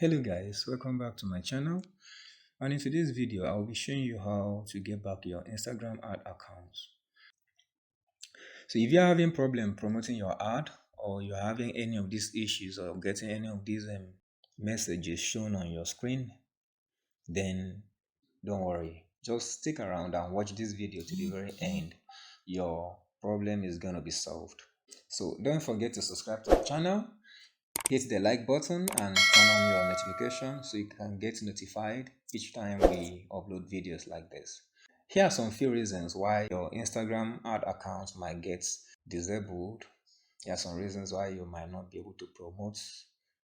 Hello guys, welcome back to my channel, and in today's video I'll be showing you how to get back your Instagram ad accounts. So if you're having problem promoting your ad, or you're having any of these issues or getting any of these messages shown on your screen, then don't worry, just stick around and watch this video to the very end. Your problem is going to be solved. So don't forget to subscribe to the channel, hit the like button and turn on your notification so you can get notified each time we upload videos like this. Here are some few reasons why your Instagram ad account might get disabled. Here are some reasons why you might not be able to promote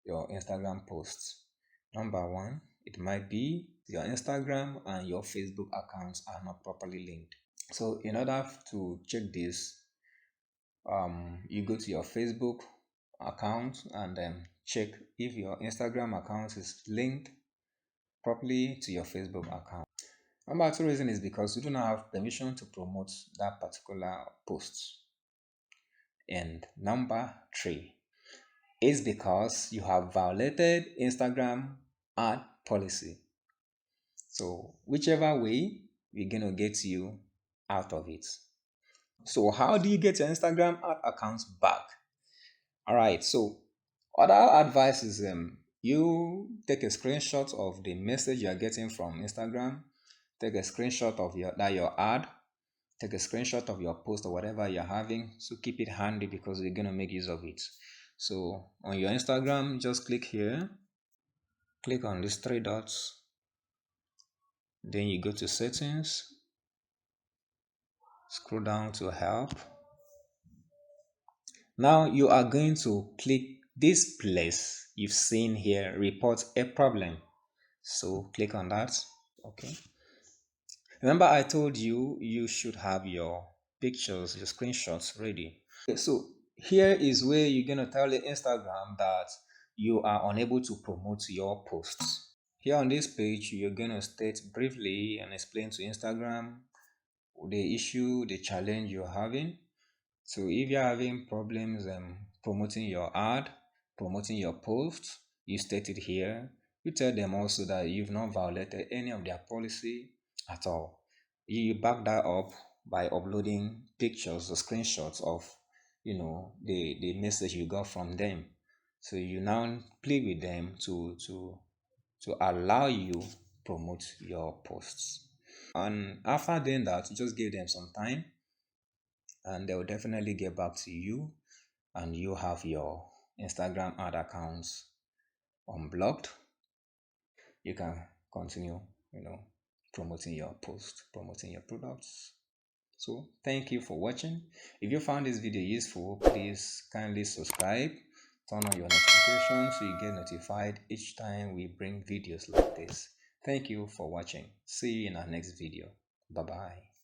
your Instagram posts. Number one, it might be your Instagram and your Facebook accounts are not properly linked. So in order to check this, you go to your Facebook account and check if your Instagram account is linked properly to your Facebook account. Number two reason is because you do not have permission to promote that particular post. And number three is because you have violated Instagram ad policy. So whichever way, we're gonna get you out of it. So how do you get your Instagram ad accounts back? All right, so other advice is you take a screenshot of the message you are getting from Instagram, take a screenshot of your ad, take a screenshot of your post or whatever you're having. So keep it handy because you're gonna make use of it. So on your Instagram, just click here, click on these three dots, then you go to settings, scroll down to help. Now you are going to click this place you've seen here, report a problem. So click on that. Okay. Remember I told you you should have your pictures, your screenshots ready. Okay, so here is where you're going to tell the Instagram that you are unable to promote your posts. Here on this page, you're going to state briefly and explain to Instagram the issue, the challenge you're having. So if you're having problems promoting your ad, promoting your post, you state it here. You tell them also that you've not violated any of their policy at all. You back that up by uploading pictures or screenshots of the message you got from them. So you now plead with them to allow you promote your posts. And after doing that, you just give them some time and they will definitely get back to you, and you have your Instagram ad accounts unblocked. You can continue, promoting your post, promoting your products. So thank you for watching. If you found this video useful, please kindly subscribe, turn on your notifications so you get notified each time we bring videos like this. Thank you for watching. See you in our next video. Bye bye.